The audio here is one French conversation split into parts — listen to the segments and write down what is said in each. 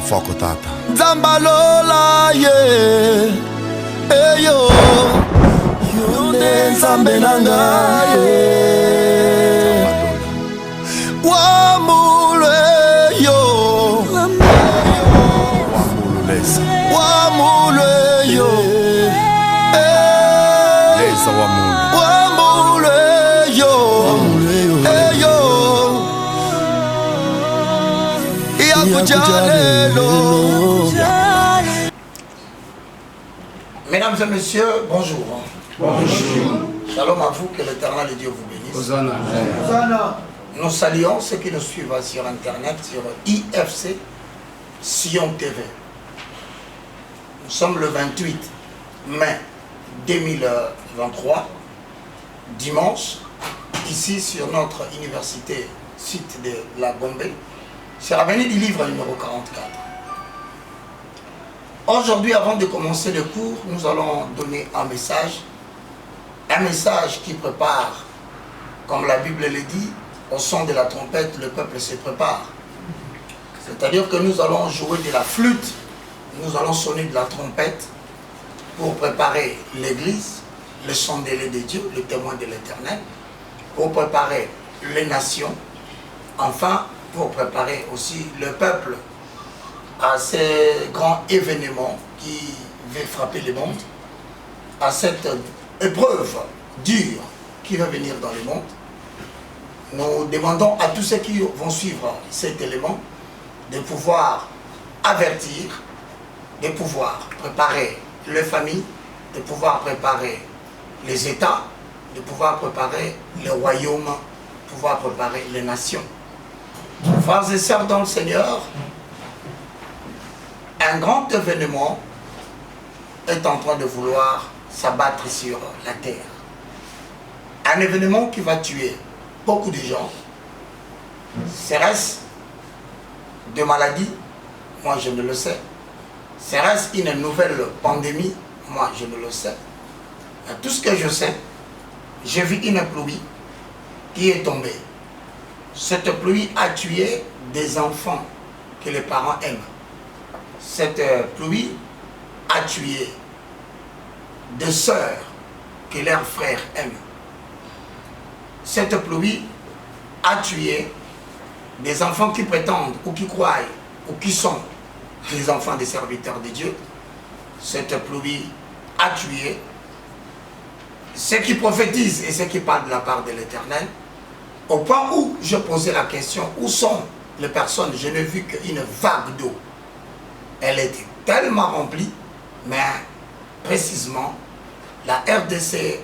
Foko tata Zambalola ye eyo Yonde nzambe nanga ye Wamulwe yo Wamulwe yo Lesa wamulu Wamulwe yo eyo Yakujalelo. Mesdames et messieurs, bonjour. Bonjour. Shalom à vous, que l'Éternel et Dieu vous bénisse. Hosanna. Nous saluons ceux qui nous suivent sur Internet, sur IFC Sion TV. Nous sommes le 28 mai 2023, dimanche, ici sur notre université, site de la Gombe. C'est l'avenue du livre numéro 44. Aujourd'hui, avant de commencer le cours, nous allons donner un message qui prépare, comme la Bible le dit, au son de la trompette, le peuple se prépare. C'est-à-dire que nous allons jouer de la flûte, nous allons sonner de la trompette pour préparer l'Église, le chandelier de Dieu, le témoin de l'Éternel, pour préparer les nations, enfin pour préparer aussi le peuple à ces grands événements qui vont frapper le monde, à cette épreuve dure qui va venir dans le monde. Nous demandons à tous ceux qui vont suivre cet élément de pouvoir avertir, de pouvoir préparer les familles, de pouvoir préparer les États, de pouvoir préparer les royaumes, de pouvoir préparer les nations. Frères et sœurs dans le Seigneur, un grand événement est en train de vouloir s'abattre sur la terre. Un événement qui va tuer beaucoup de gens. Serait-ce de maladies? Moi je ne le sais. Serait-ce une nouvelle pandémie? Moi je ne le sais. Mais tout ce que je sais, j'ai vu une pluie qui est tombée. Cette pluie a tué des enfants que les parents aiment. Cette pluie a tué des sœurs que leurs frères aiment. Cette pluie a tué des enfants qui prétendent ou qui croient ou qui sont les enfants des serviteurs de Dieu. Cette pluie a tué ceux qui prophétisent et ceux qui parlent de la part de l'Éternel. Au point où je posais la question, où sont les personnes? Je n'ai vu qu'une vague d'eau. Elle était tellement remplie, mais précisément, la RDC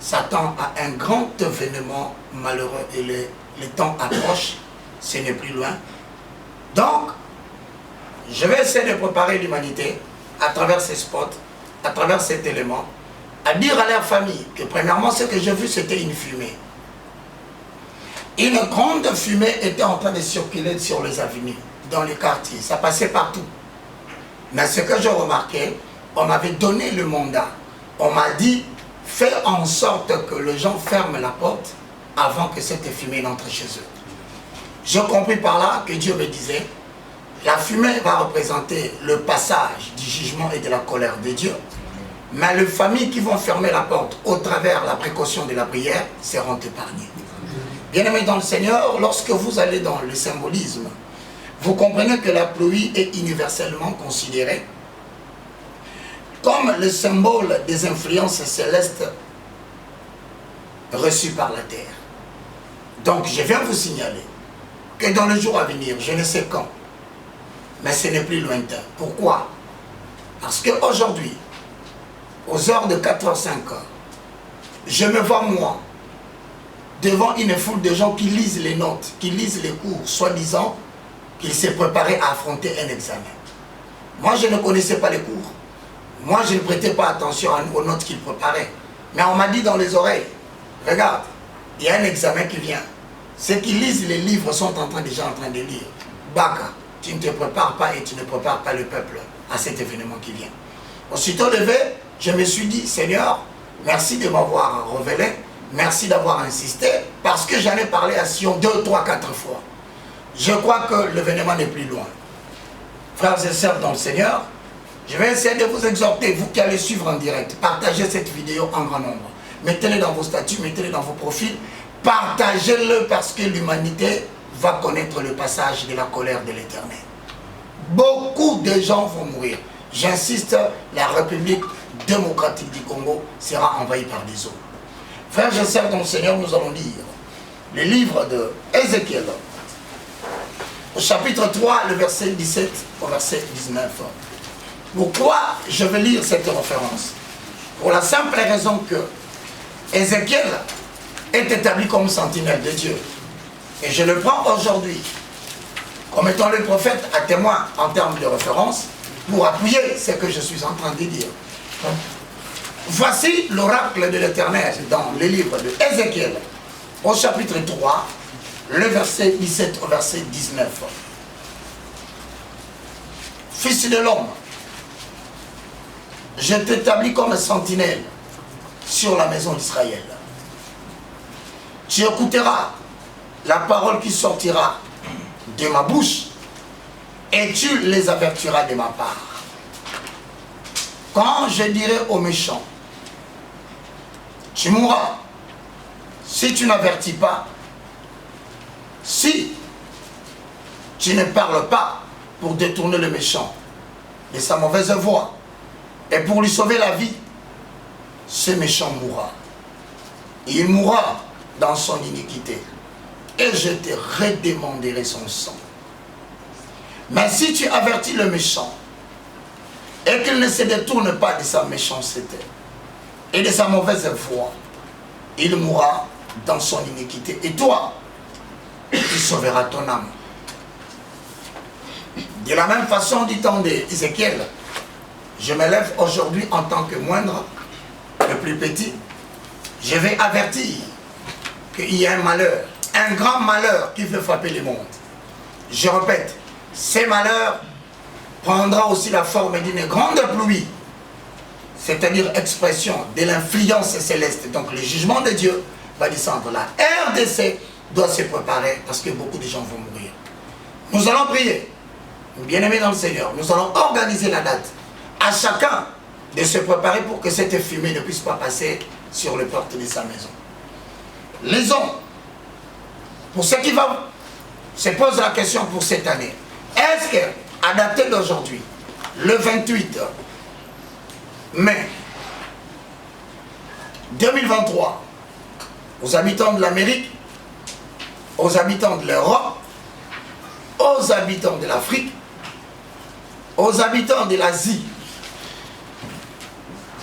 s'attend à un grand événement malheureux et le temps approche, ce n'est plus loin. Donc, je vais essayer de préparer l'humanité à travers ces spots, à travers cet élément, à dire à leur famille que premièrement, ce que j'ai vu, c'était une fumée. Une grande fumée était en train de circuler sur les avenues, dans les quartiers, ça passait partout. Mais ce que j'ai remarqué, on m'avait donné le mandat. On m'a dit, fais en sorte que les gens ferment la porte avant que cette fumée n'entre chez eux. J'ai compris par là que Dieu me disait, la fumée va représenter le passage du jugement et de la colère de Dieu. Mais les familles qui vont fermer la porte au travers la précaution de la prière seront épargnées. Bien-aimés dans le Seigneur, lorsque vous allez dans le symbolisme, vous comprenez que la pluie est universellement considérée comme le symbole des influences célestes reçues par la terre. Donc je viens vous signaler que dans le jour à venir, je ne sais quand, mais ce n'est plus lointain. Pourquoi? Parce qu'aujourd'hui, aux heures de 4h-5h, je me vois moi, devant une foule de gens qui lisent les notes, qui lisent les cours, soi-disant qu'ils s'est préparé à affronter un examen. Moi, je ne connaissais pas les cours. Moi, je ne prêtais pas attention aux notes qu'ils préparaient. Mais on m'a dit dans les oreilles, regarde, il y a un examen qui vient. Ceux qui lisent les livres sont déjà en train de lire. Baka, tu ne te prépares pas et tu ne prépares pas le peuple à cet événement qui vient. Aussitôt levé, je me suis dit, Seigneur, merci de m'avoir révélé. Merci d'avoir insisté, parce que j'en ai parlé à Sion 2, 3, 4 fois. Je crois que l'événement n'est plus loin. frères et sœurs dans le Seigneur, je vais essayer de vous exhorter, vous qui allez suivre en direct, partagez cette vidéo en grand nombre. Mettez-le dans vos statuts, mettez-le dans vos profils, partagez-le parce que l'humanité va connaître le passage de la colère de l'Éternel. Beaucoup de gens vont mourir. J'insiste, la République démocratique du Congo sera envahie par des eaux. Frères et sœurs dans le Seigneur, nous allons lire le livre de Ézéchiel, au chapitre 3, le verset 17 au verset 19. Pourquoi je vais lire cette référence? Pour la simple raison que Ézéchiel est établi comme sentinelle de Dieu. Et je le prends aujourd'hui comme étant le prophète à témoin en termes de référence pour appuyer ce que je suis en train de dire. Voici l'oracle de l'Éternel dans le livre de Ézéchiel, au chapitre 3, le verset 17 au verset 19. Fils de l'homme, je t'établis comme sentinelle sur la maison d'Israël. Tu écouteras la parole qui sortira de ma bouche et tu les avertiras de ma part. Quand je dirai aux méchants, tu mourras, si tu n'avertis pas, si tu ne parles pas pour détourner le méchant de sa mauvaise voie et pour lui sauver la vie, ce méchant mourra. Il mourra dans son iniquité et je te redemanderai son sang. Mais si tu avertis le méchant et qu'il ne se détourne pas de sa méchanceté et de sa mauvaise voie, il mourra dans son iniquité. Et toi, tu sauveras ton âme. De la même façon, du temps d'Ézéchiel, je me lève aujourd'hui en tant que moindre, le plus petit. Je vais avertir qu'il y a un malheur, un grand malheur qui veut frapper le monde. Je répète, ces malheurs prendra aussi la forme d'une grande pluie, c'est-à-dire expression de l'influence céleste. Donc le jugement de Dieu va descendre. La RDC doit se préparer parce que beaucoup de gens vont mourir. Nous allons prier, bien-aimés dans le Seigneur, nous allons organiser la date. À chacun de se préparer pour que cette fumée ne puisse pas passer sur les portes de sa maison. Lisons, pour ceux qui vont se poser la question pour cette année, est-ce qu'à dater d'aujourd'hui, le 28 mai 2023, aux habitants de l'Amérique, aux habitants de l'Europe, aux habitants de l'Afrique, aux habitants de l'Asie,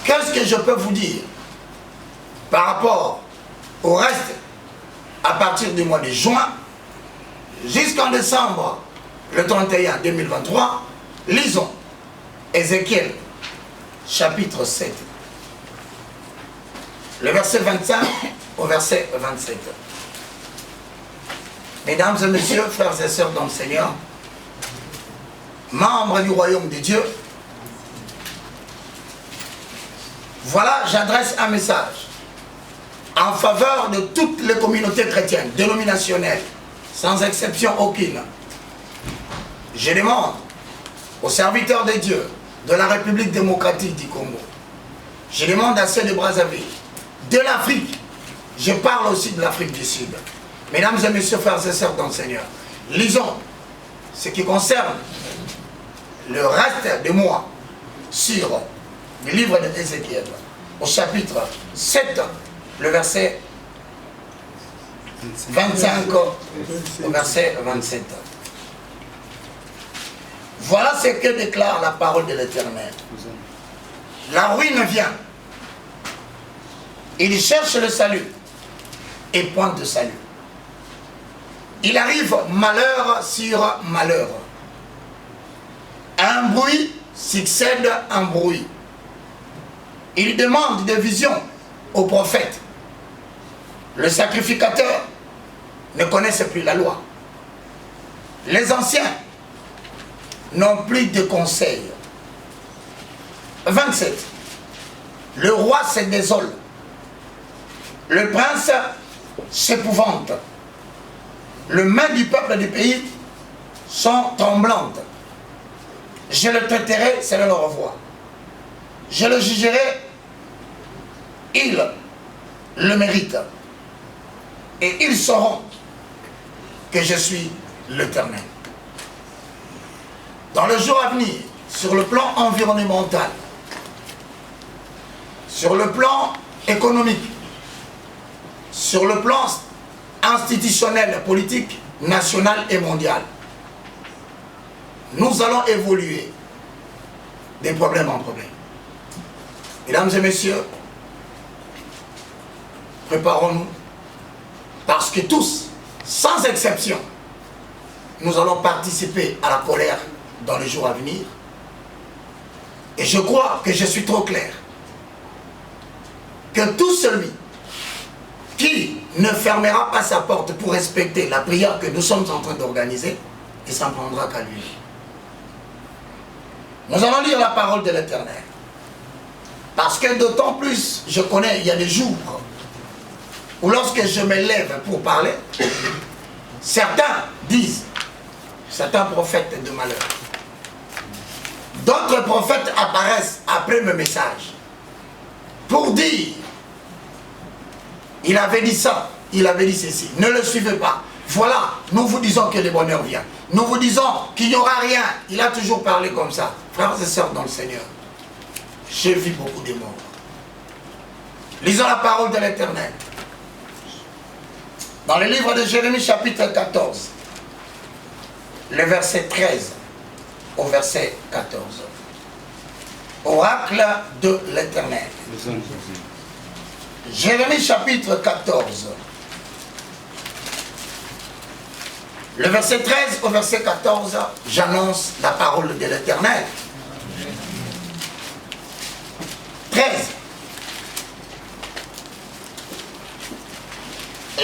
qu'est-ce que je peux vous dire par rapport au reste à partir du mois de juin jusqu'en décembre le 31 2023, lisons Ézéchiel chapitre 7, le verset 25 au verset 27. Mesdames et messieurs, frères et sœurs dans le Seigneur, membres du royaume de Dieu, voilà, j'adresse un message en faveur de toutes les communautés chrétiennes, dénominationnelles, sans exception aucune. Je demande aux serviteurs de Dieu de la République démocratique du Congo, je demande à ceux de Brazzaville, de l'Afrique, je parle aussi de l'Afrique du Sud. Mesdames et messieurs, frères et sœurs dans le Seigneur, lisons ce qui concerne le reste des mois sur le livre d'Ézéchiel, au chapitre 7, le verset 25 au verset 27. Voilà ce que déclare la parole de l'Éternel. La ruine vient. Il cherche le salut et point de salut. Il arrive malheur sur malheur. Un bruit succède un bruit. Il demande des visions aux prophètes. Le sacrificateur ne connaissait plus la loi. Les anciens n'ont plus de conseils. 27. Le roi se désole. Le prince s'épouvante. Les mains du peuple du pays sont tremblantes. Je le traiterai selon leur voie. Je le jugerai, ils le méritent. Et ils sauront que je suis l'Éternel. Dans le jour à venir, sur le plan environnemental, sur le plan économique, sur le plan institutionnel, politique, national et mondial, nous allons évoluer des problèmes en problèmes. Mesdames et messieurs, préparons-nous, parce que tous, sans exception, nous allons participer à la colère dans les jours à venir. Et je crois que je suis trop clair, que tout celui qui ne fermera pas sa porte pour respecter la prière que nous sommes en train d'organiser, il s'en prendra qu'à lui. Nous allons lire la parole de l'Éternel. Parce que d'autant plus, je connais, il y a des jours où lorsque je me lève pour parler, certains disent, certains prophètes de malheur. D'autres prophètes apparaissent après mes messages pour dire, il avait dit ça, il avait dit ceci, ne le suivez pas. Voilà, nous vous disons que le bonheur vient. Nous vous disons qu'il n'y aura rien. Il a toujours parlé comme ça. Frères et sœurs dans le Seigneur, j'ai vu beaucoup de morts. Lisons la parole de l'Éternel. Dans le livre de Jérémie chapitre 14, le verset 13 au verset 14. Oracle de l'Éternel. Jérémie chapitre 14. Le verset 13 au verset 14, j'annonce la parole de l'Éternel. 13.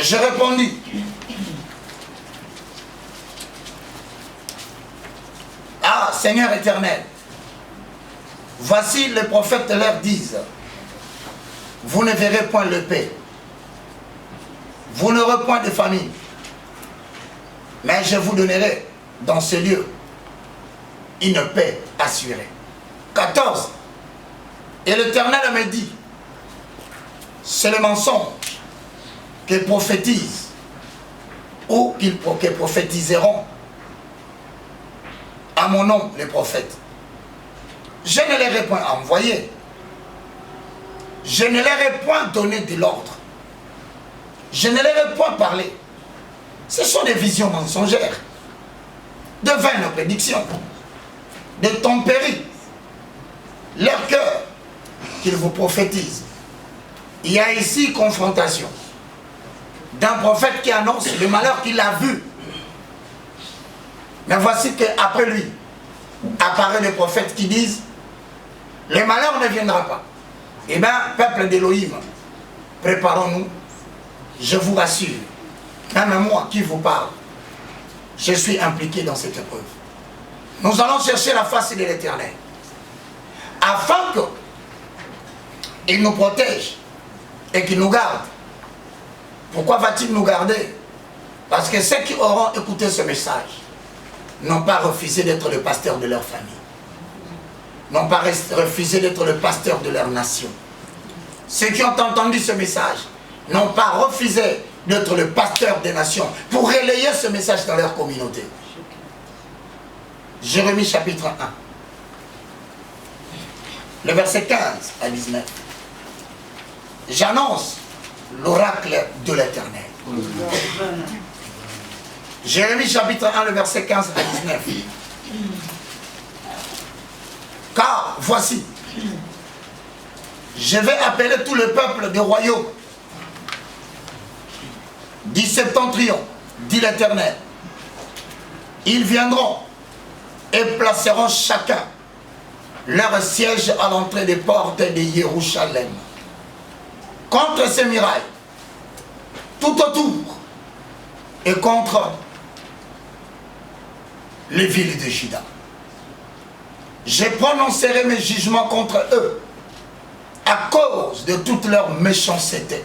Je répondis. Ah, Seigneur éternel, voici les prophètes leur disent, vous ne verrez point le paix, vous n'aurez point de famine, mais je vous donnerai dans ce lieu une paix assurée. 14. Et l'Éternel me dit, c'est le mensonge que prophétisent ou qu'ils prophétiseront à mon nom les prophètes. Je ne leur ai point envoyé. Je ne leur ai point donné de l'ordre. Je ne leur ai point parlé. Ce sont des visions mensongères, de vaines prédictions, de tempéries. Leur cœur qu'ils vous prophétisent. Il y a ici confrontation d'un prophète qui annonce le malheur qu'il a vu. Mais voici qu'après lui apparaissent des prophètes qui disent le malheur ne viendra pas. Eh bien, peuple d'Élohim, préparons-nous. Je vous rassure, même moi qui vous parle, je suis impliqué dans cette épreuve. Nous allons chercher la face de l'Éternel afin qu'il nous protège et qu'il nous garde. Pourquoi va-t-il nous garder? Parce que ceux qui auront écouté ce message n'ont pas refusé d'être le pasteur de leur famille, n'ont pas refusé d'être le pasteur de leur nation. Ceux qui ont entendu ce message n'ont pas refusé d'être le pasteur des nations pour relayer ce message dans leur communauté. Jérémie chapitre 1, le verset 15 à 19. J'annonce l'oracle de l'Éternel. Jérémie chapitre 1, le verset 15 à 19. Car voici, je vais appeler tout le peuple des royaumes du septentrion, dit l'Éternel. Ils viendront et placeront chacun leur siège à l'entrée des portes de Jérusalem, contre ces murailles, tout autour, et contre les villes de Juda. Je prononcerai mes jugements contre eux à cause de toute leur méchanceté.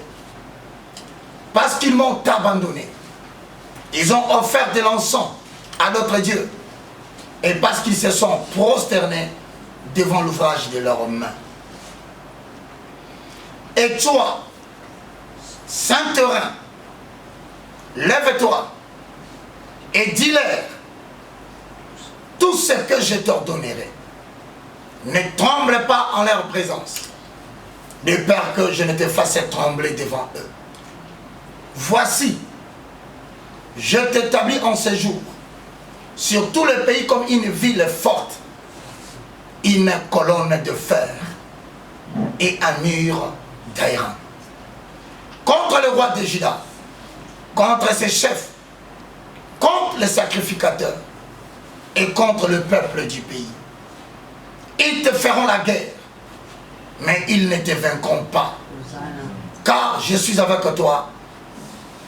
Parce qu'ils m'ont abandonné. Ils ont offert de l'encens à d'autres dieux et parce qu'ils se sont prosternés devant l'ouvrage de leurs mains. Et toi, Saint-Terrain, lève-toi et dis-leur tout ce que je t'ordonnerai. Ne tremble pas en leur présence, de peur que je ne te fasse trembler devant eux. Voici, je t'établis en séjour sur tout le pays comme une ville forte, une colonne de fer et un mur d'airain. Contre le roi de Juda, contre ses chefs, contre les sacrificateurs et contre le peuple du pays. Ils te feront la guerre, mais ils ne te vaincront pas, car je suis avec toi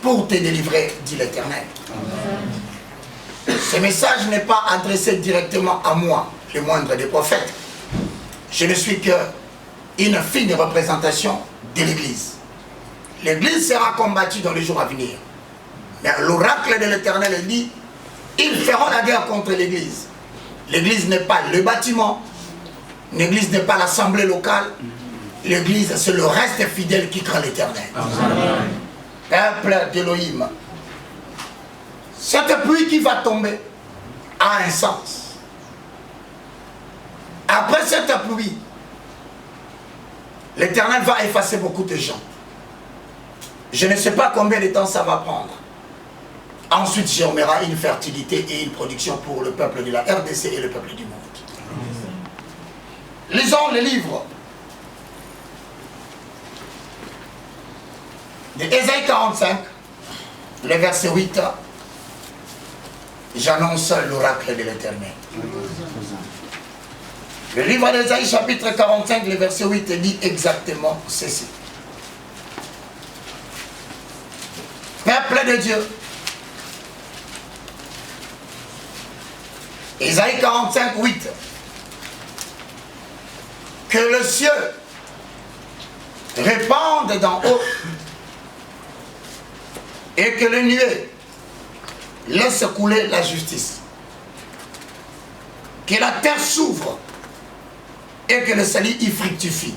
pour te délivrer, dit l'Éternel. Ce message n'est pas adressé directement à moi, le moindre des prophètes. Je ne suis qu'une fine représentation de l'Église. L'Église sera combattue dans les jours à venir. Mais l'oracle de l'Éternel dit, ils feront la guerre contre l'Église. L'Église n'est pas le bâtiment. L'Église n'est pas l'assemblée locale. L'Église, c'est le reste fidèle qui craint l'Éternel. Peuple d'Élohim. Cette pluie qui va tomber a un sens. Après cette pluie, l'Éternel va effacer beaucoup de gens. Je ne sais pas combien de temps ça va prendre. Ensuite, germera une fertilité et une production pour le peuple de la RDC et le peuple du monde. Lisons le livre de Ésaïe 45, le verset 8. J'annonce l'oracle de l'Éternel. Le livre d'Ésaïe chapitre 45, le verset 8 dit exactement ceci. Peuple de Dieu, Ésaïe 45, 8. Que le ciel répande d'en haut et que le nuée laisse couler la justice. Que la terre s'ouvre et que le salut y fructifie.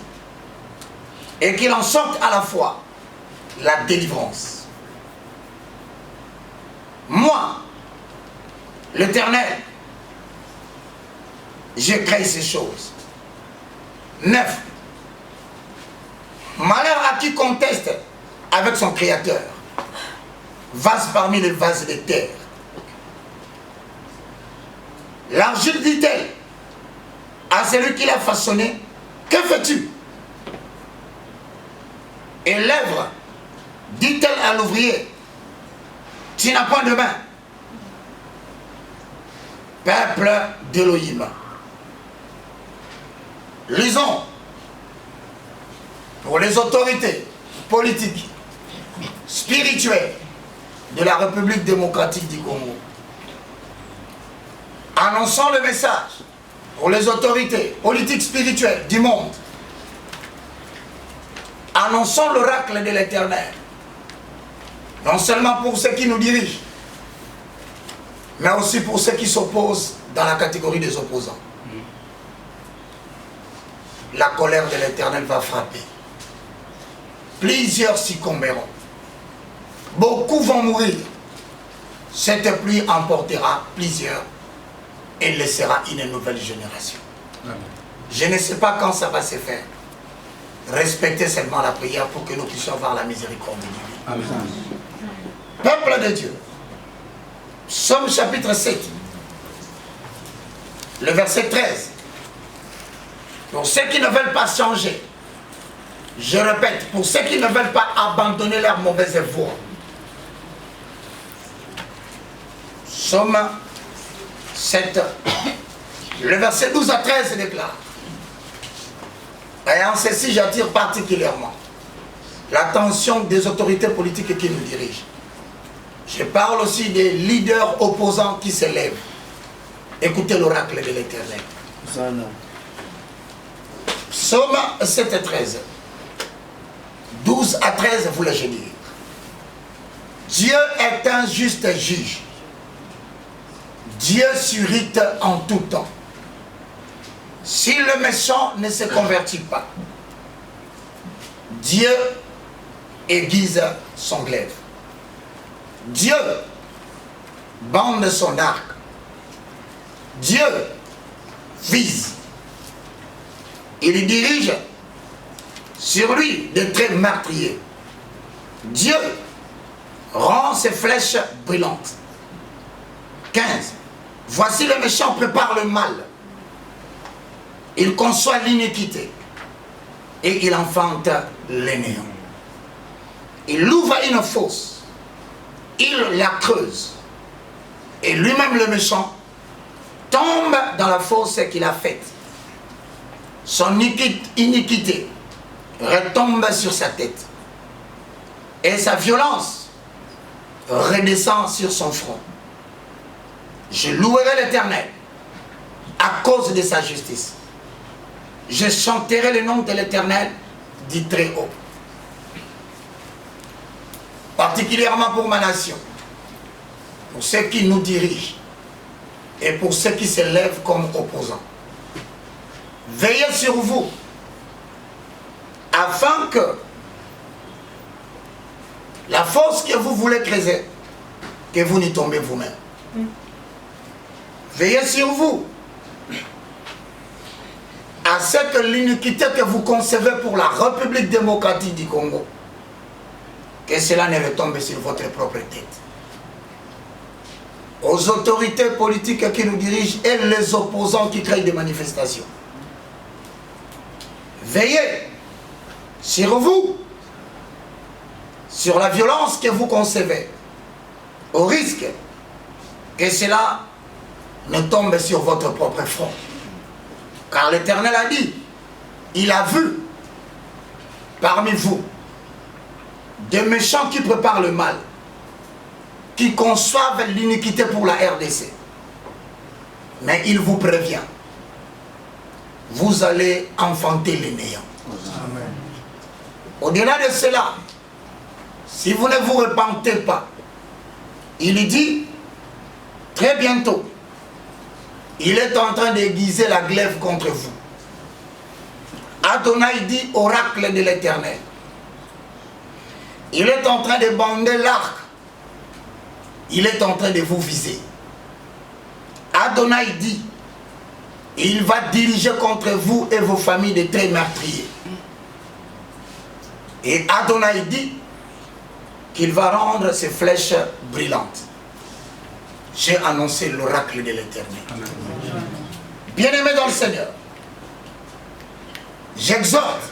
Et qu'il en sorte à la fois la délivrance. Moi, l'Éternel, je crée ces choses. 9. Malheur à qui conteste avec son Créateur. Vase parmi les vases de terre. L'argile dit-elle à celui qui l'a façonné, que fais-tu? Et l'œuvre dit-elle à l'ouvrier, tu n'as point de main. Peuple d'Élohim. Lisons pour les autorités politiques, spirituelles de la République démocratique du Congo. Annonçons le message pour les autorités politiques spirituelles du monde. Annonçons l'oracle de l'Éternel. Non seulement pour ceux qui nous dirigent, mais aussi pour ceux qui s'opposent dans la catégorie des opposants. La colère de l'Éternel va frapper. Plusieurs succomberont. Beaucoup vont mourir. Cette pluie emportera plusieurs et laissera une nouvelle génération. Amen. Je ne sais pas quand ça va se faire. Respectez seulement la prière pour que nous puissions voir la miséricorde de Dieu. Amen. Peuple de Dieu. Psaume chapitre 7. Le verset 13. Pour ceux qui ne veulent pas changer, je répète, pour ceux qui ne veulent pas abandonner leur mauvaise voie. Psaume 7, le verset 12 à 13 déclare. Et en ceci, j'attire particulièrement l'attention des autorités politiques qui nous dirigent. Je parle aussi des leaders opposants qui s'élèvent. Écoutez l'oracle de l'Éternel. Psaume 7 et 13. 12 à 13, voulais-je dire. Dieu est un juste juge. Dieu s'irrite en tout temps. Si le méchant ne se convertit pas, Dieu aiguise son glaive. Dieu bande son arc. Dieu vise. Il dirige sur lui des traits meurtriers. Dieu rend ses flèches brillantes. 15. Voici le méchant prépare le mal. Il conçoit l'iniquité et il enfante les néants. Il ouvre une fosse, il la creuse et lui-même le méchant tombe dans la fosse qu'il a faite. Son iniquité retombe sur sa tête et sa violence redescend sur son front. Je louerai l'Éternel à cause de sa justice. Je chanterai le nom de l'Éternel du Très-Haut. Particulièrement pour ma nation, pour ceux qui nous dirigent et pour ceux qui se lèvent comme opposants. Veillez sur vous afin que la force que vous voulez creuser, que vous n'y tombez vous-même. Veillez sur vous à ce que l'iniquité que vous concevez pour la République démocratique du Congo, que cela ne retombe sur votre propre tête. Aux autorités politiques qui nous dirigent et les opposants qui créent des manifestations. Veillez sur vous, sur la violence que vous concevez, au risque que cela ne tombe sur votre propre front. Car l'Éternel a dit, il a vu parmi vous des méchants qui préparent le mal, qui conçoivent l'iniquité pour la RDC. Mais il vous prévient, vous allez enfanter les néants. Au-delà de cela, si vous ne vous repentez pas, il dit, très bientôt, il est en train d'aiguiser la glaive contre vous. Adonai dit, oracle de l'Éternel. Il est en train de bander l'arc. Il est en train de vous viser. Adonai dit, il va diriger contre vous et vos familles des traits meurtriers. Et Adonai dit qu'il va rendre ses flèches brillantes. J'ai annoncé l'oracle de l'Éternel. Bien-aimés dans le Seigneur, j'exhorte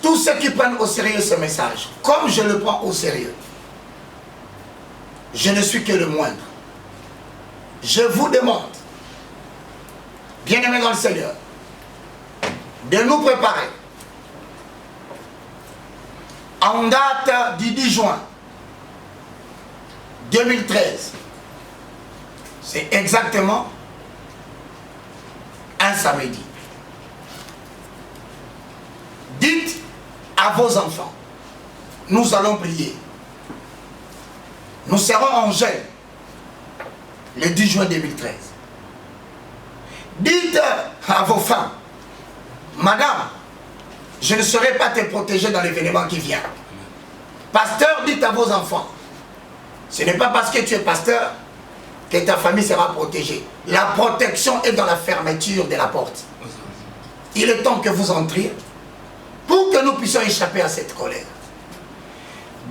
tous ceux qui prennent au sérieux ce message, comme je le prends au sérieux. Je ne suis que le moindre. Je vous demande, bien-aimés dans le Seigneur, de nous préparer en date du 10 juin 2013. C'est exactement un samedi. Dites à vos enfants, nous allons prier. Nous serons en jeûne le 10 juin 2013. Dites à vos femmes, madame, je ne serai pas te protéger dans l'événement qui vient. Pasteur, dites à vos enfants, ce n'est pas parce que tu es pasteur que ta famille sera protégée. La protection est dans la fermeture de la porte. Il est temps que vous entriez pour que nous puissions échapper à cette colère.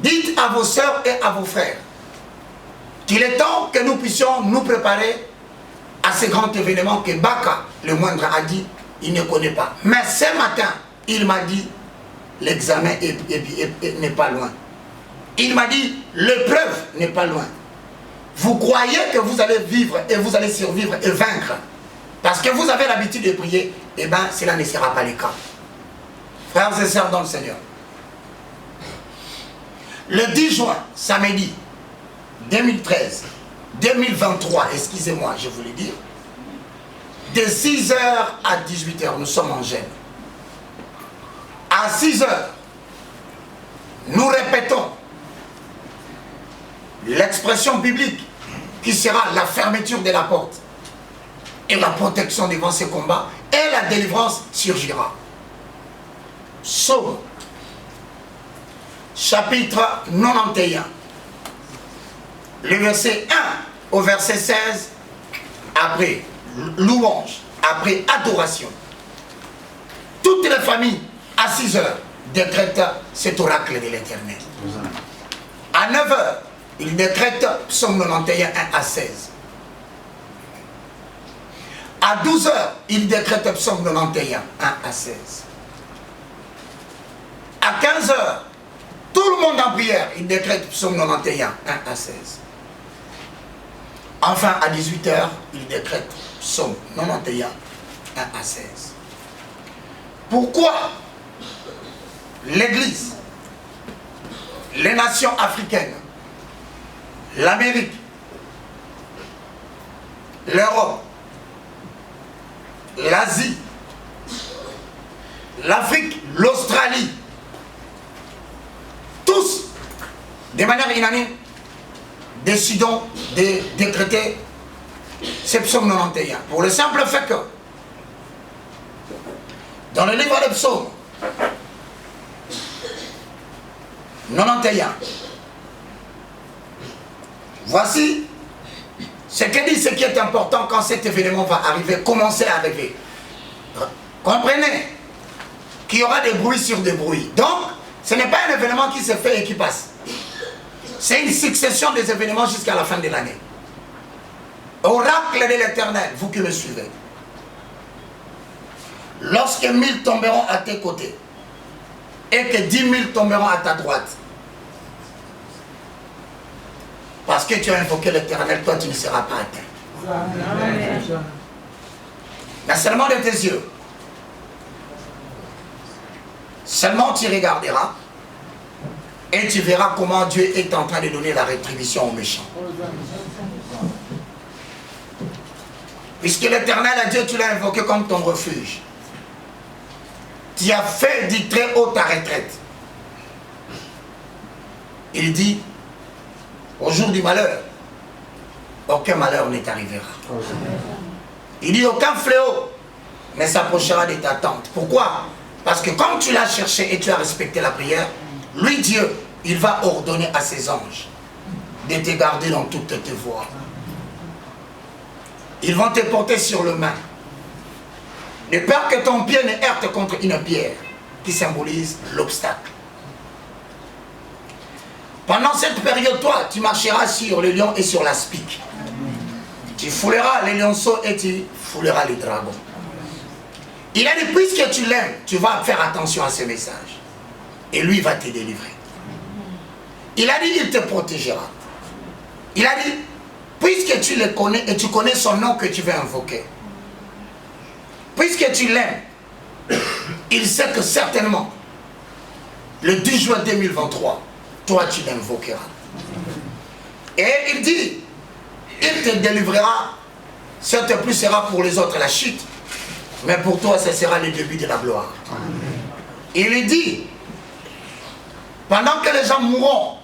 Dites à vos sœurs et à vos frères qu'il est temps que nous puissions nous préparer à ce grand événement que Baka, le moindre, a dit, il ne connaît pas. Mais ce matin, il m'a dit, l'examen n'est pas loin. Il m'a dit, l'épreuve n'est pas loin. Vous croyez que vous allez vivre et vous allez survivre et vaincre parce que vous avez l'habitude de prier, eh bien cela ne sera pas le cas. Frères et sœurs dans le Seigneur, le 10 juin, samedi 2023, excusez-moi, je voulais dire, de 6h à 18h, nous sommes en jeûne. À 6h, nous répétons l'expression biblique qui sera la fermeture de la porte et la protection devant ces combats, et la délivrance surgira. Psaume, chapitre 91, le verset 1 au verset 16, après louange, après adoration. Toutes les familles, à 6 heures, décrètent cet oracle de l'Éternel. À 9 heures, il décrète Psaume 91, 1 à 16. À 12 heures, il décrète Psaume 91, 1 à 16. À 15 heures, tout le monde en prière, il décrète Psaume 91, 1 à 16. Enfin, à 18 heures, il décrète Psaume 91, 1 à 16. Pourquoi l'Église, les nations africaines, l'Amérique, l'Europe, l'Asie, l'Afrique, l'Australie, tous, de manière unanime, décidons de décréter ce psaume 91. Pour le simple fait que, dans le livre des psaumes 91, voici ce que dit ce qui est important quand cet événement va arriver, commencer à arriver. Comprenez qu'il y aura des bruits sur des bruits. Donc, ce n'est pas un événement qui se fait et qui passe. C'est une succession des événements jusqu'à la fin de l'année. Oracle de l'Éternel, vous qui me suivez. Lorsque 1000 tomberont à tes côtés et que 10 000 tomberont à ta droite, parce que tu as invoqué l'Éternel, toi tu ne seras pas atteint. Amen. Mais seulement de tes yeux. Seulement tu regarderas et tu verras comment Dieu est en train de donner la rétribution aux méchants. Puisque l'Éternel a Dieu, tu l'as invoqué comme ton refuge. Tu as fait du très haut ta retraite. Il dit, au jour du malheur, aucun malheur ne t'arrivera. Il dit, aucun fléau ne s'approchera de ta tente. Pourquoi? Parce que comme tu l'as cherché et tu as respecté la prière, lui, Dieu, il va ordonner à ses anges de te garder dans toutes tes voies. Ils vont te porter sur le main. De peur que ton pied ne heurte contre une pierre qui symbolise l'obstacle. Pendant cette période, toi, tu marcheras sur le lion et sur l'aspic. Tu fouleras les lionceaux et tu fouleras les dragons. Il a dit, puisque tu l'aimes, tu vas faire attention à ce message. Et lui va te délivrer. Il a dit, il te protégera. Il a dit, puisque tu le connais et tu connais son nom que tu veux invoquer, puisque tu l'aimes, il sait que certainement, le 10 juin 2023, toi tu l'invoqueras. Et il dit, il te délivrera, certes plus sera pour les autres la chute, mais pour toi ce sera le début de la gloire. Il dit, pendant que les gens mourront,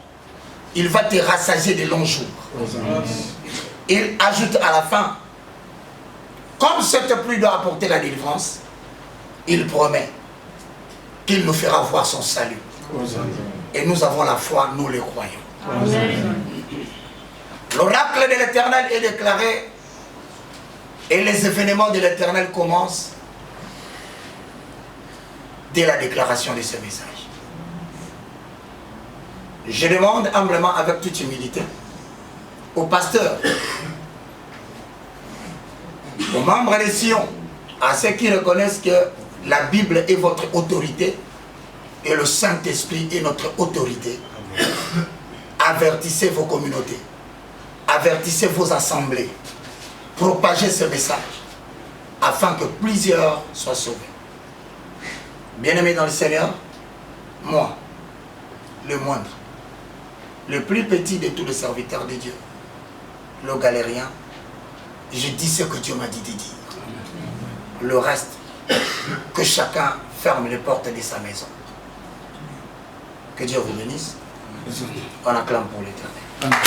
il va te rassasier de longs jours. Il ajoute à la fin, comme cette pluie doit apporter la délivrance, il promet qu'il nous fera voir son salut. Et nous avons la foi, nous le croyons. L'oracle de l'Éternel est déclaré et les événements de l'Éternel commencent dès la déclaration de ce message. Je demande humblement avec toute humilité aux pasteurs, aux membres des Sion, à ceux qui reconnaissent que la Bible est votre autorité et le Saint-Esprit est notre autorité. Avertissez vos communautés, avertissez vos assemblées, propagez ce message afin que plusieurs soient sauvés. Bien-aimés dans le Seigneur, moi, le moindre, le plus petit de tous les serviteurs de Dieu, le galérien, je dis ce que Dieu m'a dit de dire. Le reste, que chacun ferme les portes de sa maison. Que Dieu vous bénisse. On acclame pour l'Éternel.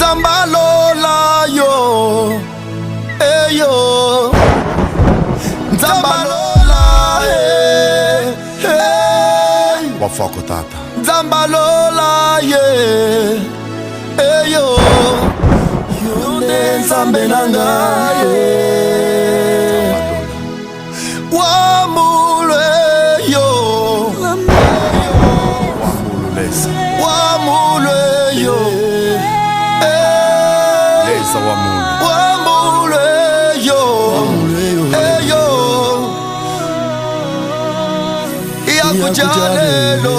Nzambalola yo, yo. Nzambalola, Wafako tata. Nzambalola yo. Yonde nzambe nanga Wamule yo. Lesa. Wamule yo. Lesa wamulu. Wamule yo. Yo. Yakujalelo.